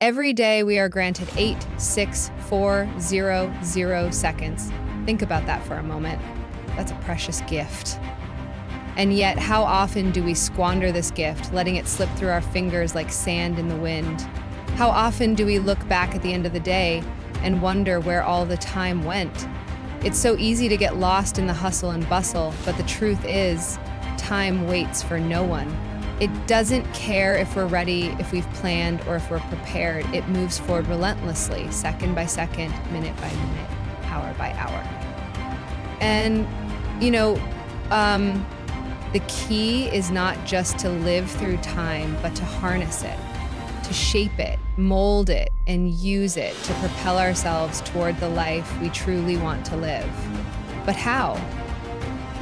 Every day we are granted 8, 6, 4, 0, 0 seconds. Think about that for a moment. That's a precious gift. And yet, how often do we squander this gift, letting it slip through our fingers like sand in the wind? How often do we look back at the end of the day and wonder where all the time went? It's so easy to get lost in the hustle and bustle, but the truth is, time waits for no one. It doesn't care if we're ready, if we've planned, or if we're prepared. It moves forward relentlessly, second by second, minute by minute, hour by hour. And, the key is not just to live through time, but to harness it, to shape it, mold it, and use it to propel ourselves toward the life we truly want to live. But how?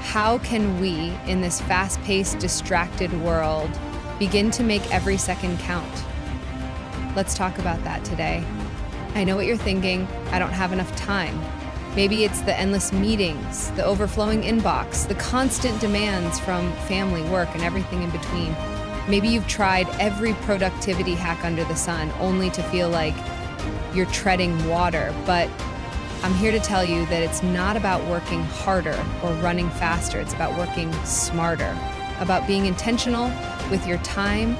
How can we, in this fast-paced, distracted world, begin to make every second count? Let's talk about that today. I know what you're thinking. I don't have enough time. Maybe it's the endless meetings, the overflowing inbox, the constant demands from family, work, and everything in between. Maybe you've tried every productivity hack under the sun only to feel like you're treading water, but I'm here to tell you that it's not about working harder or running faster. It's about working smarter, about being intentional with your time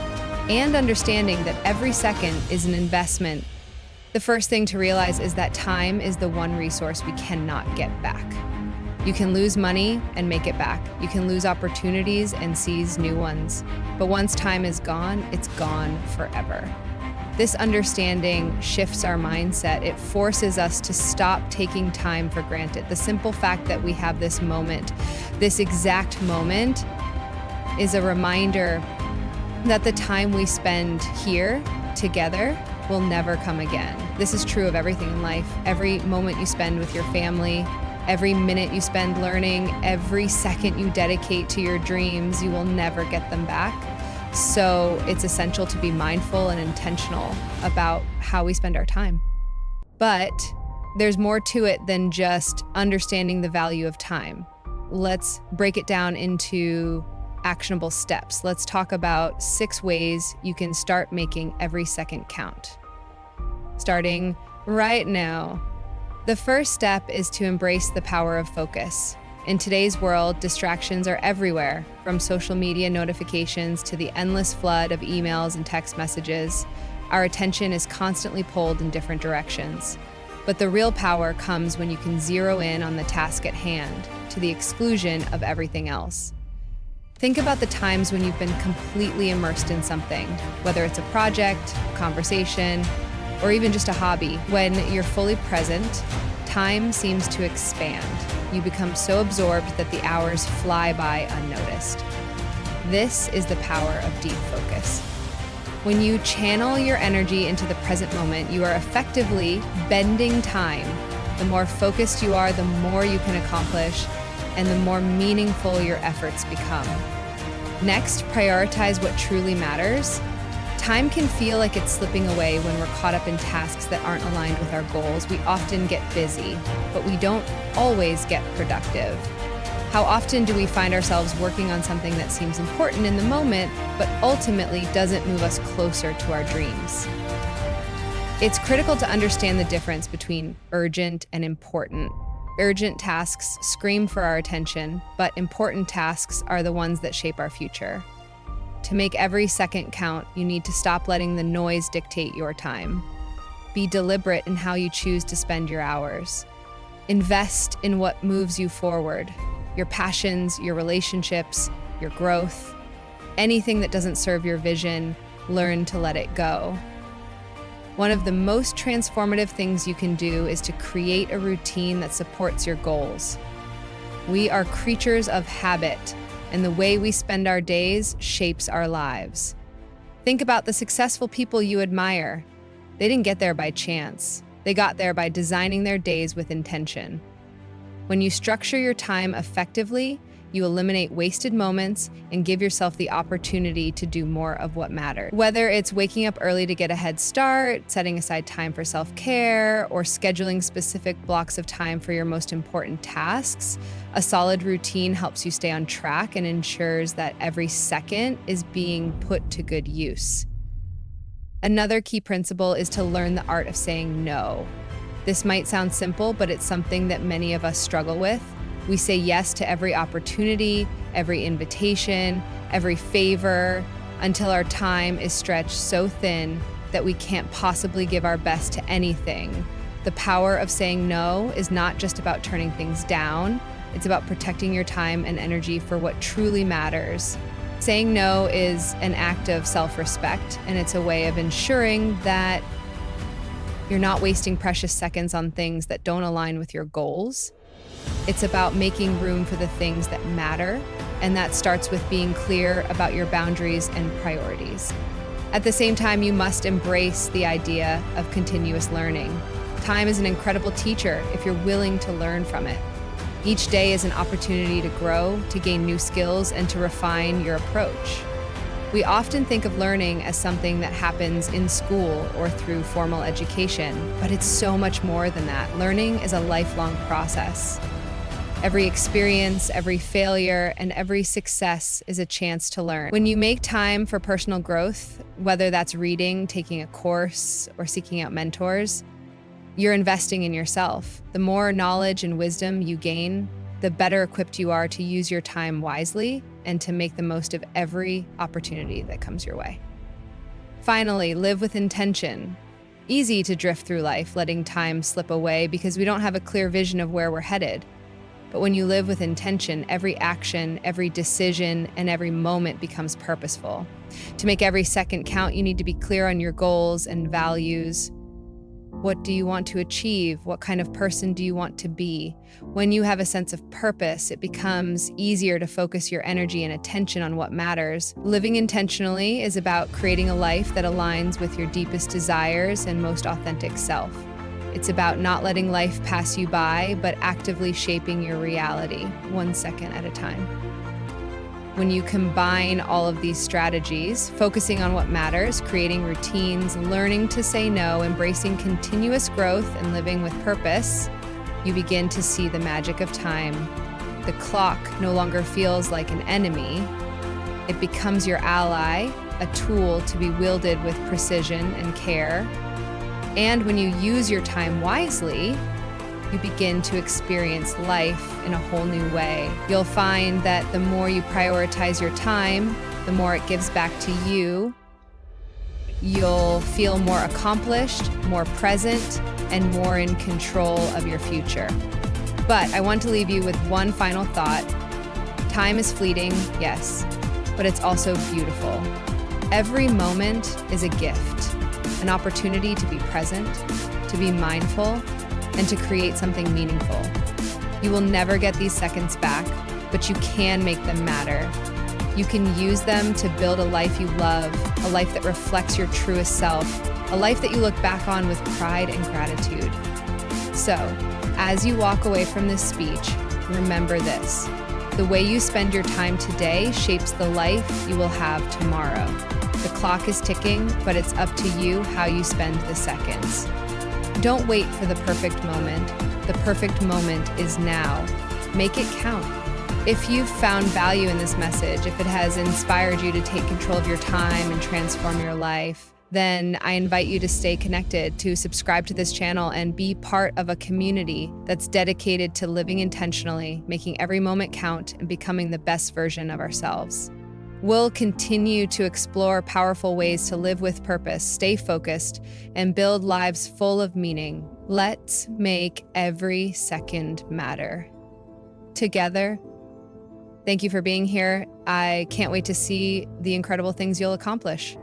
and understanding that every second is an investment. The first thing to realize is that time is the one resource we cannot get back. You can lose money and make it back. You can lose opportunities and seize new ones. But once time is gone, it's gone forever. This understanding shifts our mindset. It forces us to stop taking time for granted. The simple fact that we have this moment, this exact moment, is a reminder that the time we spend here together will never come again. This is true of everything in life. Every moment you spend with your family, every minute you spend learning, every second you dedicate to your dreams, you will never get them back. So it's essential to be mindful and intentional about how we spend our time. But there's more to it than just understanding the value of time. Let's break it down into actionable steps. Let's talk about 6 ways you can start making every second count. Starting right now. The first step is to embrace the power of focus. In today's world, distractions are everywhere, from social media notifications to the endless flood of emails and text messages. Our attention is constantly pulled in different directions. But the real power comes when you can zero in on the task at hand, to the exclusion of everything else. Think about the times when you've been completely immersed in something, whether it's a project, a conversation, or even just a hobby. When you're fully present, time seems to expand. You become so absorbed that the hours fly by unnoticed. This is the power of deep focus. When you channel your energy into the present moment, you are effectively bending time. The more focused you are, the more you can accomplish, and the more meaningful your efforts become. Next, prioritize what truly matters. Time can feel like it's slipping away when we're caught up in tasks that aren't aligned with our goals. We often get busy, but we don't always get productive. How often do we find ourselves working on something that seems important in the moment, but ultimately doesn't move us closer to our dreams? It's critical to understand the difference between urgent and important. Urgent tasks scream for our attention, but important tasks are the ones that shape our future. To make every second count, you need to stop letting the noise dictate your time. Be deliberate in how you choose to spend your hours. Invest in what moves you forward, your passions, your relationships, your growth. Anything that doesn't serve your vision, learn to let it go. One of the most transformative things you can do is to create a routine that supports your goals. We are creatures of habit, and the way we spend our days shapes our lives. Think about the successful people you admire. They didn't get there by chance. They got there by designing their days with intention. When you structure your time effectively, you eliminate wasted moments and give yourself the opportunity to do more of what matters. Whether it's waking up early to get a head start, setting aside time for self-care, or scheduling specific blocks of time for your most important tasks, a solid routine helps you stay on track and ensures that every second is being put to good use. Another key principle is to learn the art of saying no. This might sound simple, but it's something that many of us struggle with. We say yes to every opportunity, every invitation, every favor, until our time is stretched so thin that we can't possibly give our best to anything. The power of saying no is not just about turning things down, it's about protecting your time and energy for what truly matters. Saying no is an act of self-respect, and it's a way of ensuring that you're not wasting precious seconds on things that don't align with your goals. It's about making room for the things that matter, and that starts with being clear about your boundaries and priorities. At the same time, you must embrace the idea of continuous learning. Time is an incredible teacher if you're willing to learn from it. Each day is an opportunity to grow, to gain new skills, and to refine your approach. We often think of learning as something that happens in school or through formal education, but it's so much more than that. Learning is a lifelong process. Every experience, every failure, and every success is a chance to learn. When you make time for personal growth, whether that's reading, taking a course, or seeking out mentors, you're investing in yourself. The more knowledge and wisdom you gain, the better equipped you are to use your time wisely and to make the most of every opportunity that comes your way. Finally, live with intention. Easy to drift through life, letting time slip away because we don't have a clear vision of where we're headed. But when you live with intention, every action, every decision, and every moment becomes purposeful. To make every second count, you need to be clear on your goals and values. What do you want to achieve? What kind of person do you want to be? When you have a sense of purpose, it becomes easier to focus your energy and attention on what matters. Living intentionally is about creating a life that aligns with your deepest desires and most authentic self. It's about not letting life pass you by, but actively shaping your reality, 1 second at a time. When you combine all of these strategies, focusing on what matters, creating routines, learning to say no, embracing continuous growth, and living with purpose, you begin to see the magic of time. The clock no longer feels like an enemy. It becomes your ally, a tool to be wielded with precision and care. And when you use your time wisely, you begin to experience life in a whole new way. You'll find that the more you prioritize your time, the more it gives back to you. You'll feel more accomplished, more present, and more in control of your future. But I want to leave you with one final thought. Time is fleeting, yes, but it's also beautiful. Every moment is a gift, an opportunity to be present, to be mindful, and to create something meaningful. You will never get these seconds back, but you can make them matter. You can use them to build a life you love, a life that reflects your truest self, a life that you look back on with pride and gratitude. So, as you walk away from this speech, remember this. The way you spend your time today shapes the life you will have tomorrow. The clock is ticking, but it's up to you how you spend the seconds. Don't wait for the perfect moment. The perfect moment is now. Make it count. If you've found value in this message, if it has inspired you to take control of your time and transform your life, then I invite you to stay connected, to subscribe to this channel and be part of a community that's dedicated to living intentionally, making every moment count, and becoming the best version of ourselves. We'll continue to explore powerful ways to live with purpose, stay focused, and build lives full of meaning. Let's make every second matter. Together, thank you for being here. I can't wait to see the incredible things you'll accomplish.